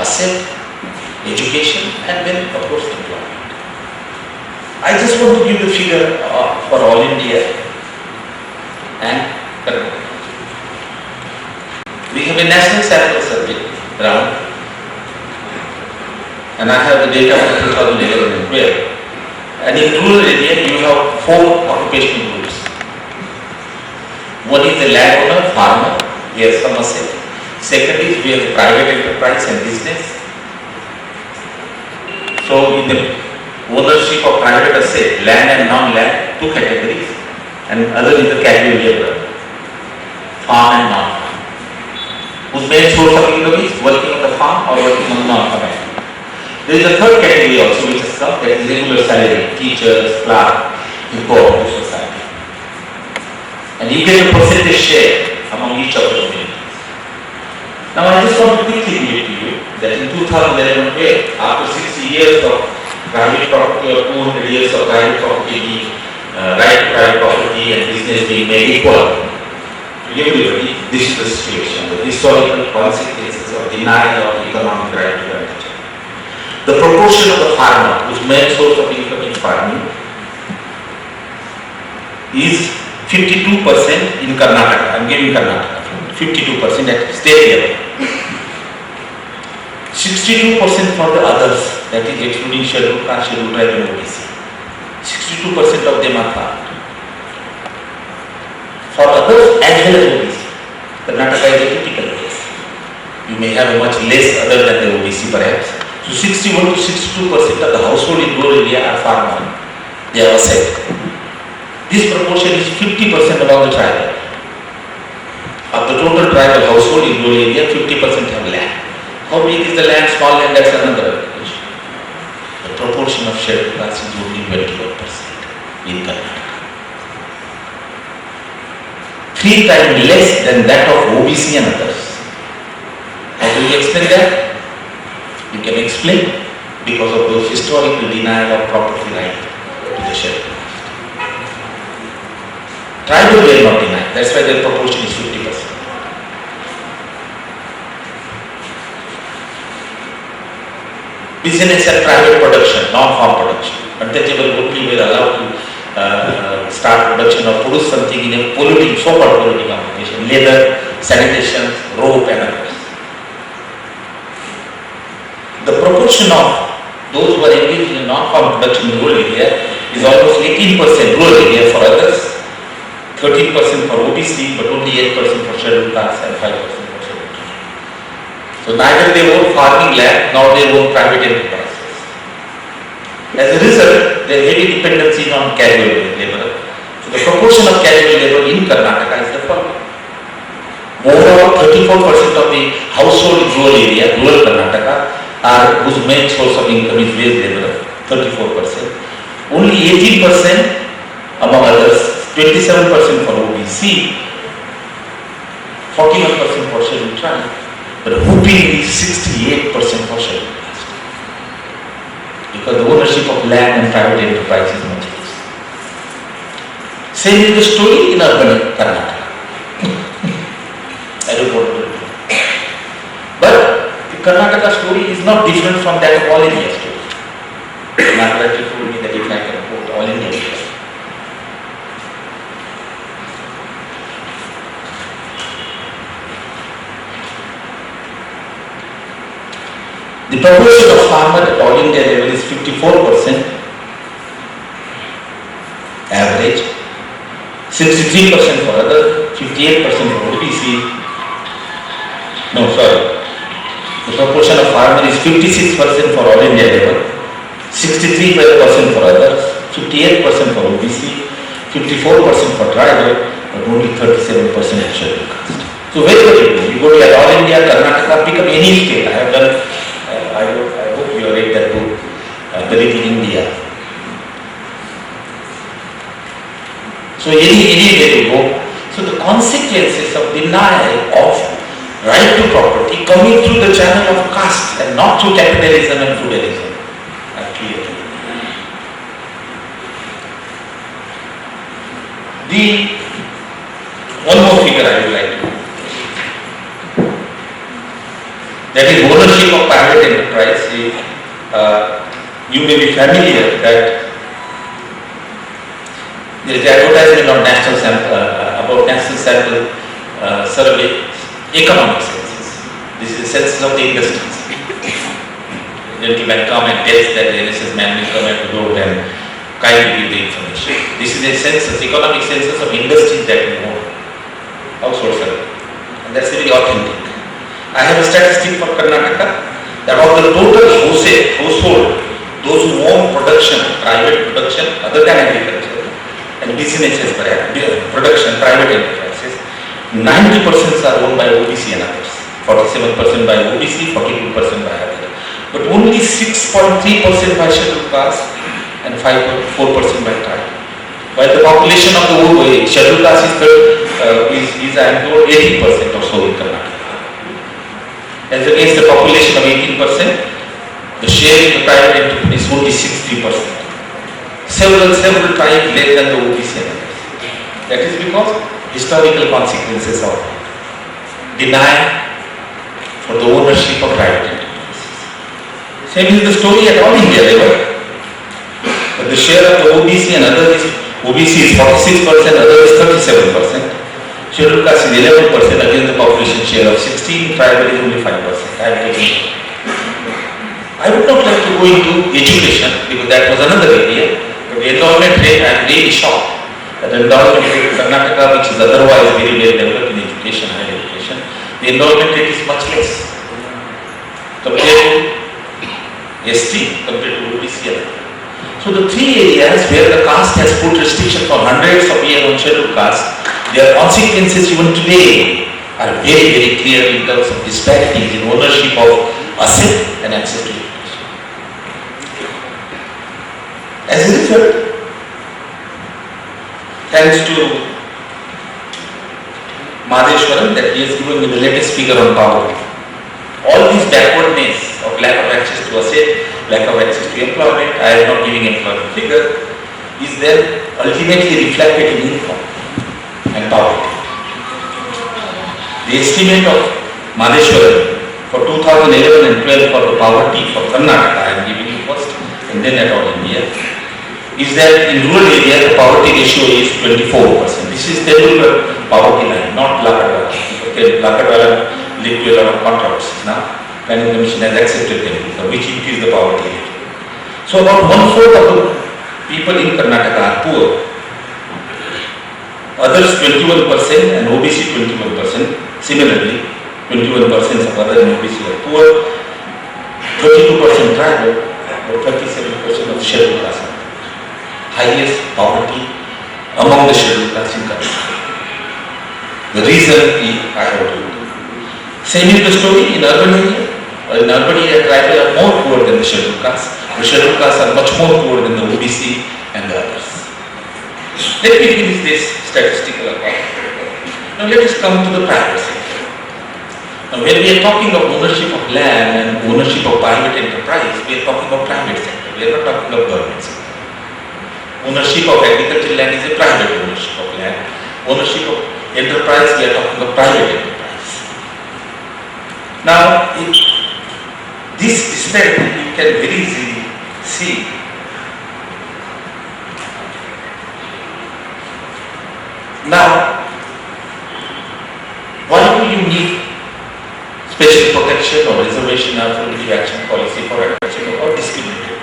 asset, education, and then of course employment. I just want to give the figure for all India and Karnataka. We have a national sample survey round, and I have the data for 2011 and 12. And in rural area, you have 4 occupational groups. One is the landowner, farmer, we have some asset. Second is we have private enterprise and business. So in the ownership of private asset, land and non-land, 2 categories, and other is the casual labor, farm and non-farm, whose main source of income is working on the farm or working on the non-farm. There is a third category also which has come, that is regular salary, teachers, clerk, import to society. And you get a percentage share among each of the communities. Now I just want to quickly give it to you that in 2011, after 60 years of private property or 200 years of private property, right to private property and business being made equal to everybody, this is the situation, the historical consequences of denial of economic right to agriculture. The proportion of the farmer whose main source of income is farming is 52% in Karnataka. I am giving Karnataka. 52% at state level. 62% for the others, that is excluding scheduled caste, scheduled tribe and OBC. 62% of them are farmed. For others as well as OBC, Karnataka is a critical case. You may have a much less other than the OBC perhaps. So 61 to 62% of the household in rural area are farmers. They have asset. This proportion is 50% among the tribal. Of the total tribal household in rural area, 50% have land. How big is the land? Small land, that's another issue. The proportion of scheduled caste is only 21% in Karnataka. 3 times less than that of OBC and others. How do you explain that? You can explain because of those historical denial of property right to the scheduled caste. Tribal were not denied, that's why their proportion is 50%. Business and private production, non-farm production. Untouchable would be allowed to start production or produce something in a polluting, so-called polluting occupation, leather, sanitation, rope and others. The proportion of those who are engaged in non-farm production in rural area is almost 18% rural area for others, 13% for OBC, but only 8% for scheduled caste and 5% for scheduled tribe. So neither they own farming land nor they own private enterprises. As a result, their heavy dependency is on casual labor. So the proportion of casual labor in Karnataka is the following. Overall, 34% of the household in rural area, rural Karnataka, are whose main source of income is wage labor, 34%. Only 18% among others, 27% for OBC, 41% for scheduled tribe, but whoopingly 68% for scheduled caste. Because the ownership of land and private enterprise is much less. Same is the story in urban Karnataka. I don't want to do it. But the Karnataka story is not different from that of all India story. Margaret told me that if I can quote all India story. The proportion of farmer at all India level is 54% average, 63% for other, 58% for OBC. No, sorry. The proportion of farmer is 56% for all India level, 63% for others, 58% for OBC, 54% for tribal, but only 37% for scheduled caste. So wherever you go, all India, Karnataka, pick up any state. I have done. I hope you have read that book, Buried in India. So anywhere you go, so the consequences of denial of right to property coming through the channel of caste and not through capitalism and feudalism are clear. One more figure I would like to. That is ownership of private enterprise. You may be familiar that there is advertisement on national sample, about national sample survey, economic census. This is the census of the industries. Gentlemen come and test that the NSS man will come at the road and kindly give the information. This is a census, economic census of industries that we own, household survey. And that's very authentic. I have a statistic for Karnataka that of the total household, those who own production, private production, other than agriculture, and businesses, production, private enterprises, 90% are owned by OBC and others, 47% by OBC, 42% by others, but only 6.3% by scheduled caste and 4% by tribe. While the population of the scheduled caste is I am told 80% or so in Karnataka. As against the population of 18%, the share in the private enterprise is only 63%. Several times less than the OBC and others. That is because historical consequences of denial for the ownership of private enterprises. Same is the story at all India level. But the share of the OBC and others is, OBC is 46%, others is 37%. Scheduled caste is 11% against the population share of 16%, private is only 5%. I would not like to go into education because that was another area. But the endowment rate, I am really shocked that the endowment rate in Karnataka, which is otherwise very well developed in education, higher education, the endowment rate is much less compared to ST, compared to OBC. So the three areas where the caste has put restriction for hundreds of years on scheduled caste, their consequences even today are very, very clear in terms of disparities in ownership of asset and access to education. As a result, thanks to Madheshwaran that he has given me the latest figure on poverty, all these backwardness of lack of access to asset, lack of access to employment, I am not giving employment figure, is then ultimately reflected in income and poverty. The estimate of Madheshwaran for 2011 and 12 for the poverty for Karnataka, I am giving you first and then at all India, is that in rural area the poverty ratio is 24%. This is Telugu poverty line, not Lakadwala. Okay, Lakadwala lived to a lot of controversies now. Planning Commission has accepted Telugu, which increased the poverty rate. So about 1/4 of the people in Karnataka are poor. Others 21% and OBC 21%. Similarly, 21% of other and OBC are poor, 32% tribal, but 37% of scheduled caste. Highest poverty among the scheduled caste in Karnataka. The reason I have told you. Same is the story in urban area. In urban area, tribal are more poor than the scheduled caste. The scheduled castes are much more poor than the OBC and the others. Let me finish this statistical account. Now let us come to the private sector. Now when we are talking of ownership of land and ownership of private enterprise, we are talking of private sector. We are not talking of government sector. Ownership of agricultural land is a private ownership of land. Ownership of enterprise, we are talking of private enterprise. Now, this disparity you can very easily see. Now, why do you need special protection or reservation or affirmative action policy for untouchable or discriminated?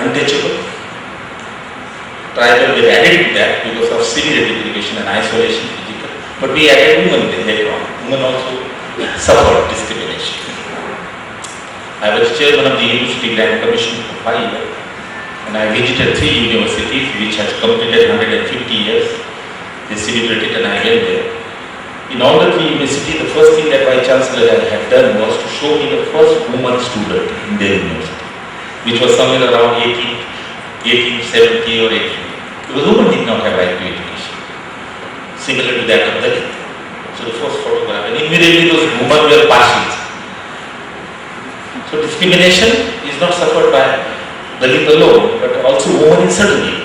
Untouchable. Tribal, we added that because of severe segregation and isolation physical. But we added women later on. Women also suffered discrimination. I was chairman of the University Grant Commission for 5 years. And I visited 3 universities which has completed 150 years. They celebrated and I went there. In all the 3 universities, the first thing that my chancellor had done was to show me the first woman student in their university, which was somewhere around 1870 or 18. Because women did not have right to education, similar to that of Dalit. So the first photograph, and immediately those women were partial. So discrimination is not suffered by Dalit alone, but also women in certain areas.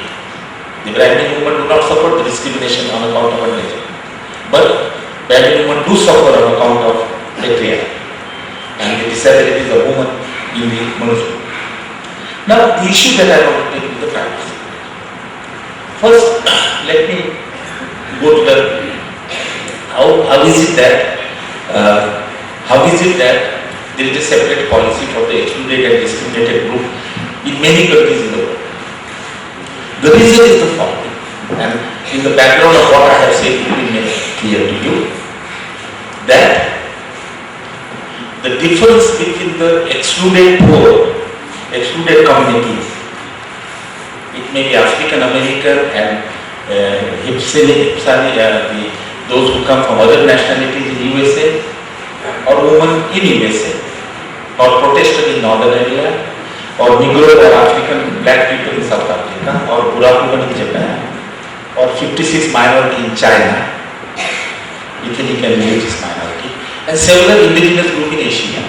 The Brahmin women do not suffer the discrimination on account of religion, but Brahmin women do suffer on account of patriarchy. disabilities of women in the Manusura. Now, the issue that I want to take is the private sector. First, let me go to the how is it that there is a separate policy for the excluded and discriminated group in many countries in the world. The reason is the following, and in the background of what I have said, it will make clear to you that the difference between the excluded poor, excluded communities, it may be African American and those who come from other nationalities in USA, or women in USA, or Protestant in Northern Ireland, or Negro or African black people in South Africa, or Buraq women in Japan, or 56 minority in China, ethnic and religious minority, and several indigenous groups in Asia.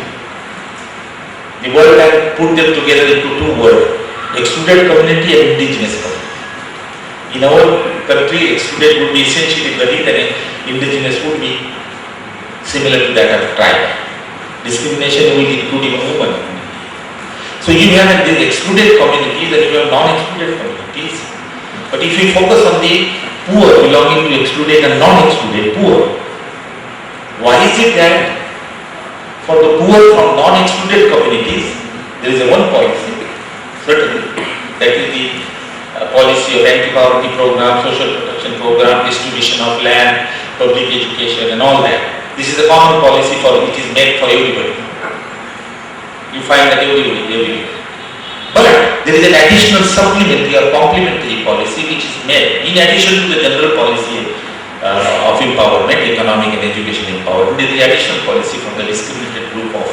The world can put them together into two words: excluded community and indigenous community. In our country, excluded would be essentially Dalit and indigenous would be similar to that of tribe. Discrimination will include even women. So you have the excluded communities and you have non-excluded communities. But if you focus on the poor belonging to excluded and non-excluded poor, why is it that for the poor from non-excluded communities, there is a one policy, certainly, that is the policy of anti-poverty program, social protection program, distribution of land, public education and all that. This is a common policy for which is made for everybody. You find that everybody. But there is an additional supplementary or complementary policy which is made in addition to the general policy of empowerment, economic and education empowerment. There is an additional policy from the discriminated group of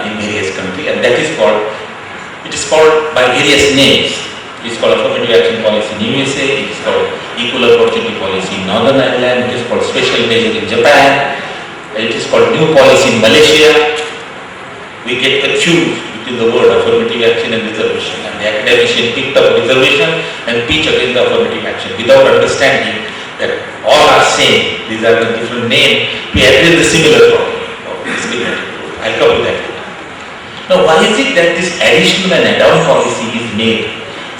in various countries, and that is called, it is called by various names. It is called affirmative action policy in USA, it is called equal opportunity policy in Northern Ireland, it is called special measure in Japan, it is called new policy in Malaysia. We get confused between the word affirmative action and reservation, and the academician picked up reservation and pitch against the affirmative action without understanding that all are same. These are the different names to address the similar problem of discriminated group. I'll come to that later. Now, why is it that this additional and add-on policy is made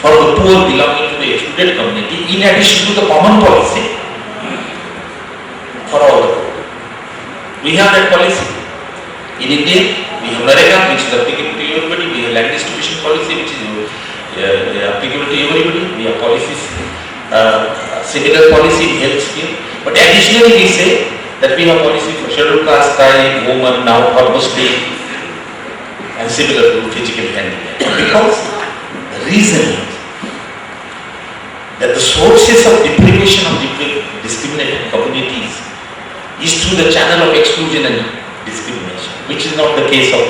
for the poor belonging to the excluded community in addition to the common policy for all the poor? We have that policy. In India, we have NREGA, which is applicable to everybody. We have land distribution policy, which is applicable to everybody. We have policies, similar policy in health scheme. But additionally, we say that we have policy for scheduled caste, tribe, women, now for Muslim, and similar to physical handicap. Because the reason is that the sources of deprivation of discriminated communities is through the channel of exclusion and discrimination, which is not the case of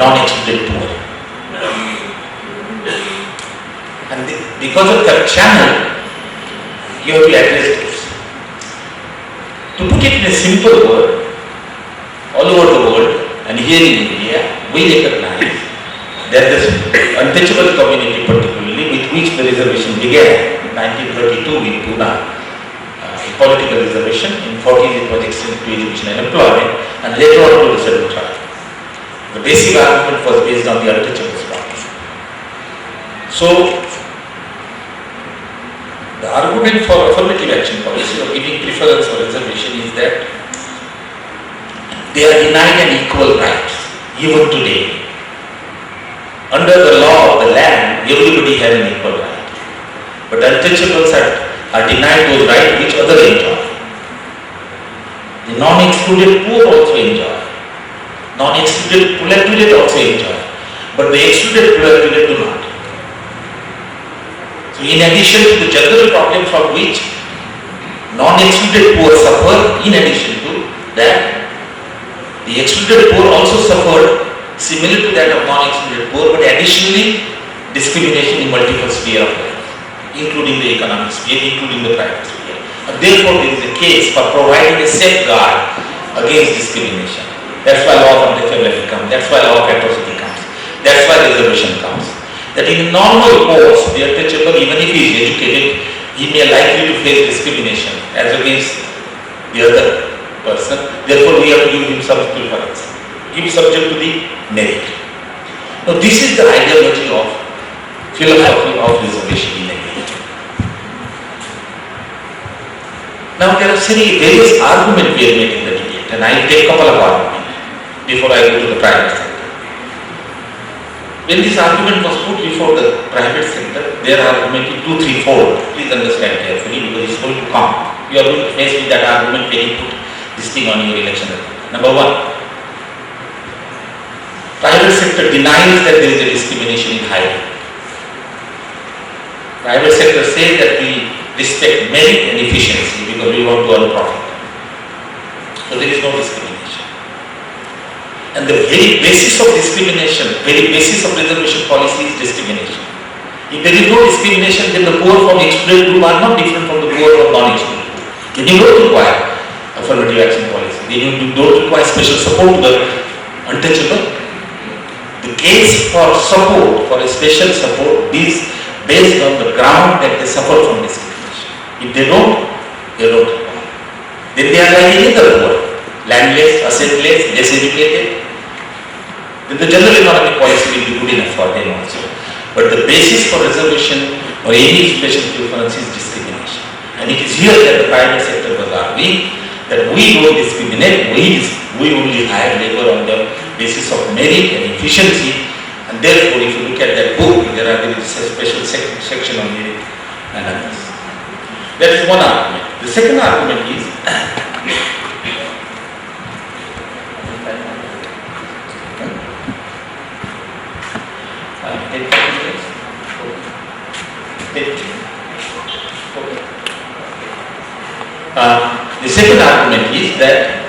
non-excluded poor. And because of that channel, you have to address this. To put it in a simple word, all over the world, and here in India, we recognize that this untouchable community particularly, with which the reservation began in 1932 in Pune, political reservation. In 40s it was extended to education and employment, and later on to the scheduled tribe. The basic argument was based on the untouchables policy. So, the argument for affirmative action policy or giving preference for reservation is that they are denied an equal right, even today. Under the law of the land, everybody has an equal right. But untouchables are denied those rights which others enjoy. The non-excluded poor also enjoy. Non-excluded proletariat also enjoy. But the excluded proletariat do not. So in addition to the general problem from which non-excluded poor suffer, in addition to that, the excluded poor also suffered similar to that of non-excluded poor, but additionally discrimination in multiple spheres of life, including the economic sphere, including the private sphere. And therefore, there is a case for providing a safeguard against discrimination. That's why law of untouchability comes. That's why law of atrocity comes. That's why reservation comes. That in a normal course, the untouchable, even if he is educated, he may likely to face discrimination as against the other person. Therefore, we have to give him some preference. give subject to the merit. Now this is the ideology of philosophy of reservation in India. Now there are various arguments we are making in the debate, and I will take a couple of arguments before I go to the private sector. When this argument was put before the private sector, their argument is 2-3-4. Please understand carefully because it's going to come. You are going to face with that argument when you put this thing on your election. Number one, private sector denies that there is a discrimination in hiring. Private sector says that we respect merit and efficiency because we want to earn profit. So there is no discrimination. And the very basis of discrimination, very basis of reservation policy is discrimination. If there is no discrimination, then the poor from excluded group are not different from the poor from non-excluded group. Then you don't require affirmative action policy. Then you don't require special support to the untouchable. The case for support, for a special support, is based on the ground that they suffer from discrimination. If they don't require. Then they are like any other poor, landless, assetless, less educated. Then the general economic policy will be good enough for them also. But the basis for reservation or any special preference is discrimination. And it is here that the private sector was arguing that we don't discriminate, we only hire labor on the basis of merit and efficiency. And therefore, if you look at that book, there is a special section on merit and others. That is one argument. The second argument is the second argument is that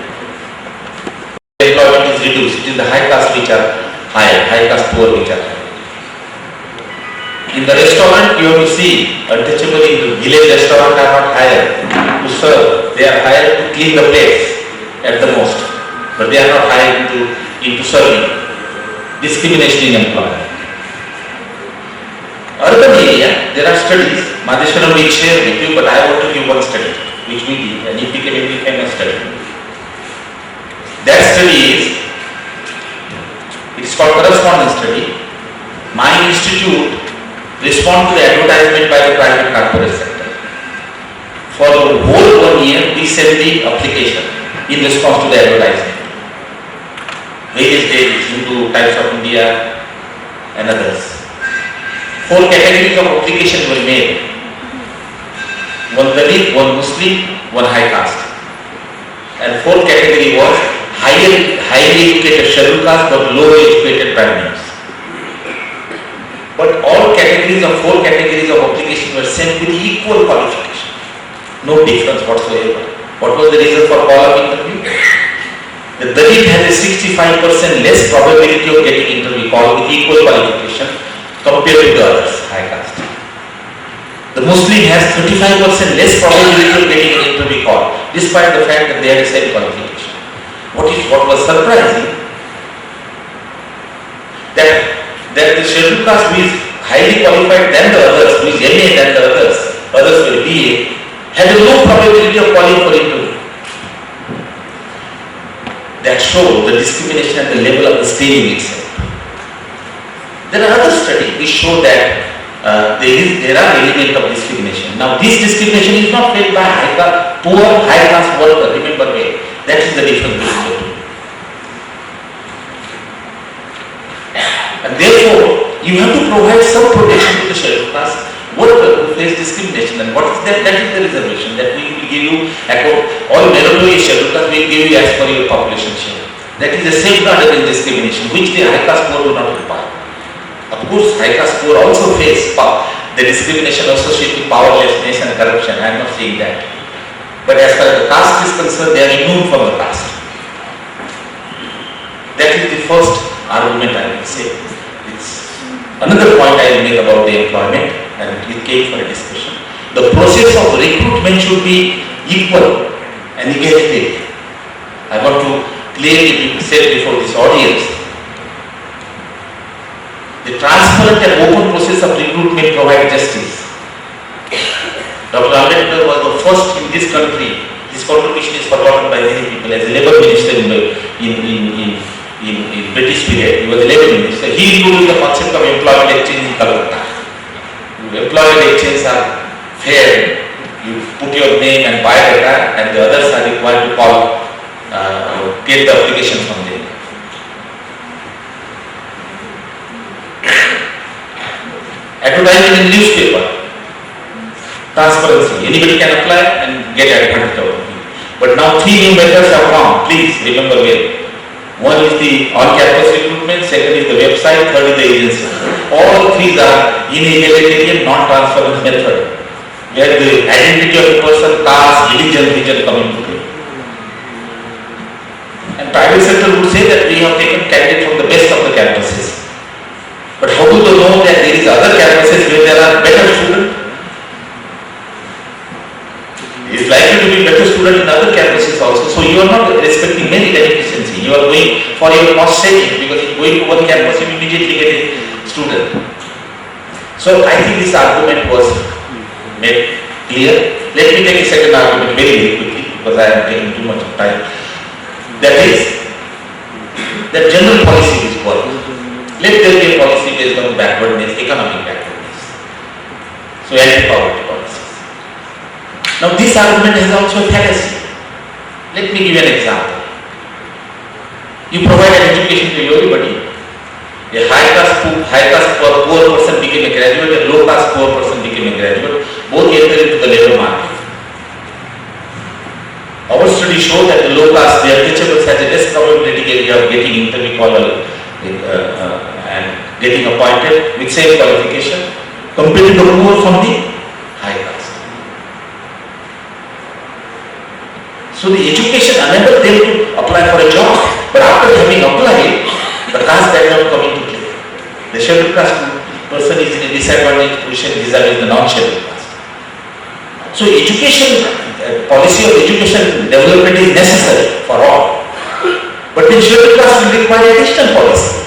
employment is reduced. It is the high caste which are higher, high caste poor which are higher. In the restaurant, you have to see untouchable in the village restaurant are not hired to serve. They are hired to clean the place at the most, but they are not hired into serving. Discrimination in employment. Urban area, there are studies. Madheshwaran will share with you, but I want to give one study, which we did, and it became a very famous study. That study it's called correspondence study. My institute responds to the advertisement by the private corporate sector. For the whole 1 year, we send the application in response to the advertisement. Various days, Hindu, Times of India, and others. 4 categories of application were made. 1 Dalit, 1 Muslim, 1 high caste. And 4th category was highly educated scheduled caste but low educated Brahmins. But all categories of 4 categories of application were sent with equal qualification. No difference whatsoever. What was the reason for call-up interview? The Dalit has a 65% less probability of getting interview call with equal qualification compared to the others, high caste. The Muslim has 35% less probability of getting an interview call, despite the fact that they have the same qualification. What was surprising, that the scheduled caste who is highly qualified than the others, who is MA than the others were BA, had a low probability of calling for interview. That shows the discrimination at the level of the screening itself. There are other studies which show that there are elements of discrimination. Now this discrimination is not felt by poor high class worker, remember well. That is the difference between the two. And therefore, you have to provide some protection to the scheduled caste worker who face discrimination. And what is that? That is the reservation that we will give you, all meritorious scheduled caste will give you as per your population share. That is a safeguard against discrimination, which the high caste poor will not require. Of course, high caste poor also face the discrimination associated with powerlessness and corruption. I am not saying that. But as far as the caste is concerned, they are immune from the caste. That is the first argument I will say. It's another point I will make about the employment, and it came for a discussion. The process of recruitment should be equal and egalitarian. I want to clearly say before this audience, the transparent and open process of recruitment provides justice. Dr. Ambedkar was the first in this country. His contribution is forgotten by many people as a labor minister in in British period. He was a labor minister. He introduced the concept of employment exchange in Calcutta. Employment exchange are fair. You put your name and biodata, and the others are required to call, get the application from them. Advertising in newspaper, transparency. Anybody can apply and get advantage of it. But now 3 new methods have come. Please remember well. One is the on-campus recruitment, second is the website, third is the agency. All three are inegalitarian, non-transparent method, where the identity of a person, caste, religion, region come into play. And private sector would say that we have taken candidates from the best of the campuses. But how do they know that there is other campuses where there are better students? It is likely to be better student in other campuses also. So you are not respecting merit and efficiency. You are going for your cost saving, because if going to one campus you immediately get a student. So I think this argument was made clear. Let me take a second argument very quickly, because I am taking too much of time. That is, that general policy is work. Let there be a policy based on backwardness, economic backwardness. So anti-poverty policies. Now this argument has also a fallacy. Let me give you an example. You provide an education to everybody. A high-class poor person became a graduate, a low-class poor person became a graduate. Both enter into the labor market. Our studies show that the low-class, their teachables has a less probability of getting interview call and getting appointed with same qualification compared to the poor from the high class. So the education enabled them to apply for a job, but after having applied, the caste background come into play. The scheduled caste person is in a disadvantaged position vis-a-vis the non-scheduled caste. So education, policy of education development is necessary for all. But the scheduled caste will require additional policy.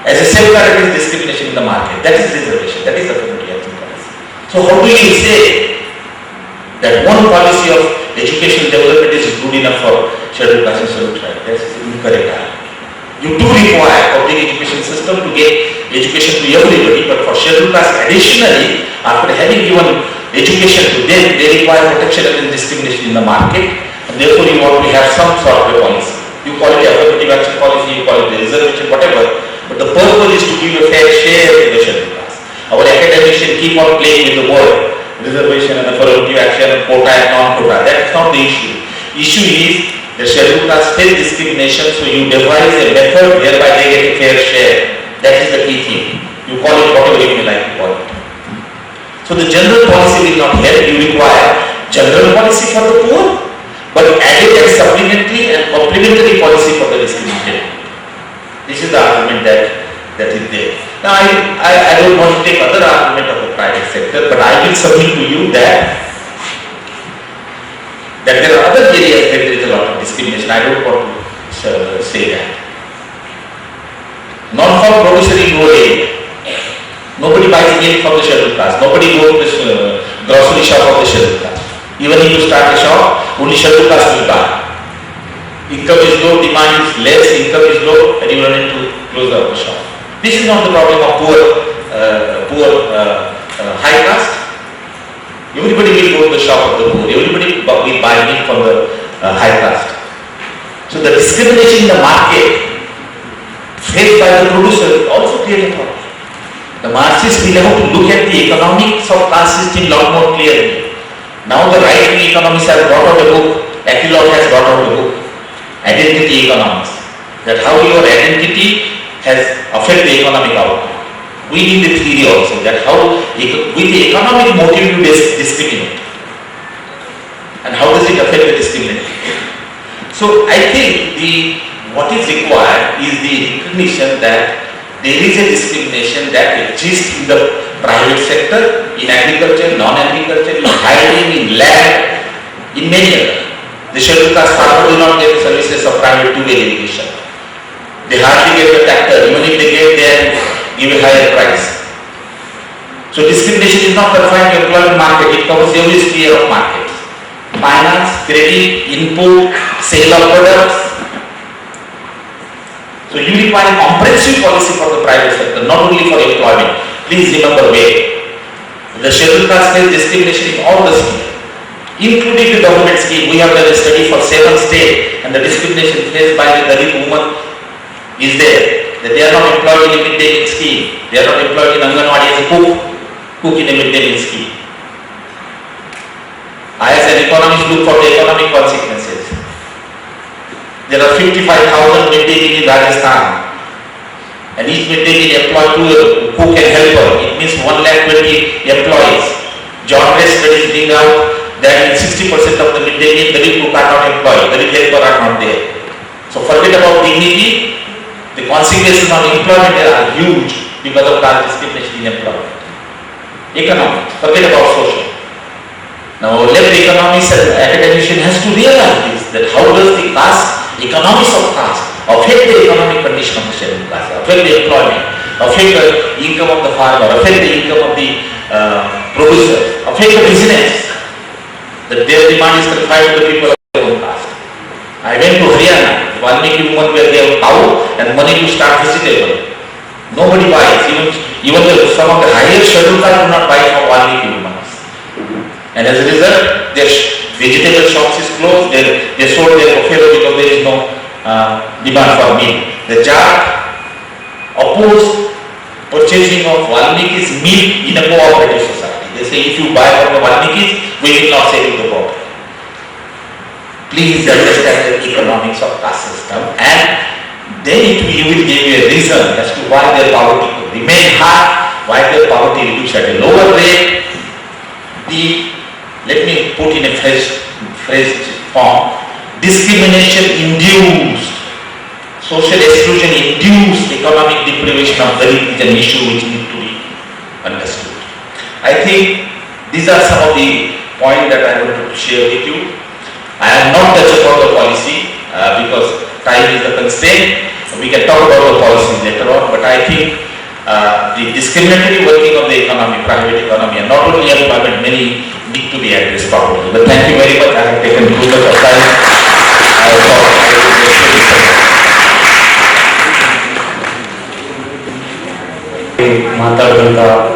As a safeguard against discrimination in the market, that is reservation, that is the community action policy. So how do you say that one policy of educational development is good enough for scheduled caste and scheduled tribe? That is incorrect. You do require public education system to get education to everybody, but for scheduled caste additionally, after having given education to them, they require protection against discrimination in the market, and therefore you want to have some sort of a policy. You call it affirmative action policy, you call it the reservation, whatever, but the purpose is to give a fair share in the scheduled caste. Our academics should keep on playing with the word reservation and affirmative action and quota and non-quota. That's not the issue. Issue is the scheduled caste face discrimination, so you devise a method whereby they get a fair share. That is the key thing. You call it whatever you may like to call it. So the general policy will not help. You require general policy for the poor, but added and supplementary and complementary policy for the discriminated. This is the argument that is there. Now I don't want to take other argument of the private sector, but I will submit to you that there are other areas where there is a lot of discrimination. I don't want to say that. Non-farm producer in rural area. Nobody buys milk from the scheduled caste. Nobody goes to the grocery shop of the scheduled caste. Even if you start a shop, only scheduled caste will buy. Income is low, demand is less, income is low, and you run into close down the shop. This is not the problem of poor high caste. Everybody will go to the shop of the poor. Everybody will buy milk from the high caste. So the discrimination in the market faced by the producer also create a problem. The Marxists will have to look at the economics of caste system a lot more clearly. Now the right-wing economists have brought out a book, Akilov has brought out a book, Identity Economics, that how your identity has affected the economic outcome. We need the theory also, that how with the economic motive you discriminate, and how does it affect the discrimination. So I think what is required is the recognition that there is a discrimination that exists in the private sector, in agriculture, non-agriculture, in hiring, in land, in many others. The scheduled caste farmer do not get the services of private two-way irrigation. They hardly get the tractor. Even if they get there, give a higher price. So discrimination is not confined to employment market. It covers every sphere of market. Finance, credit, input, sale of products. So you require a comprehensive policy for the private sector, not only for employment. Please remember the scheduled caste face discrimination in all the schemes, including the government scheme. We have done a study for 7 states, and the discrimination faced by the Dalit woman is there. That they are not employed in a midday meal scheme. They are not employed in Anganwadi as a cook in a midday meal scheme. I as an economist look for the economic consequences. There are 55,000 midday meal in Rajasthan, and each midday meal employed 2 cook and helper. It means 120,000 employees. John Ray studies bring out that in 60% of the midday meal, the cook are not employed, the helper are not there. So forget about dignity. The consequences on employment are huge because of caste discrimination in employment. Economic, forget about social. Now, left economics and academician has to realize this, that how does the caste, economics of caste, affect the economic condition of the scheduled caste, affect the employment, affect the income of the farmer, affect the income of the producer, affect the business, that their demand is confined to the people of their own caste. I went to Haryana, Valmiki women where they have cow and money to start vegetable. Nobody buys, even some of the highest scheduled caste do not buy from Valmiki women. And as a result, their vegetable shops is closed, they sold their buffalo because there is no demand for meat. The Jat oppose purchasing of Valmiki's meat in a cooperative society. They say if you buy from the Valmikis, we will not sell you the property. Please understand the economics of caste system, and then you will give you a reason as to why their poverty could remain high, why their poverty reduced at a lower rate. Let me put in a phrase form. Discrimination induced, social exclusion induced economic deprivation of the is an issue which needs to be understood. I think these are some of the points that I wanted to share with you. I am not touched about the policy because time is the constraint. We can talk about the policies later on, but I think the discriminatory working of the economy, private economy, and not only employment, many need to be addressed properly. But thank you very much. I have taken too much of time. I thought I would ಮಾತಾಡಿದಂಥ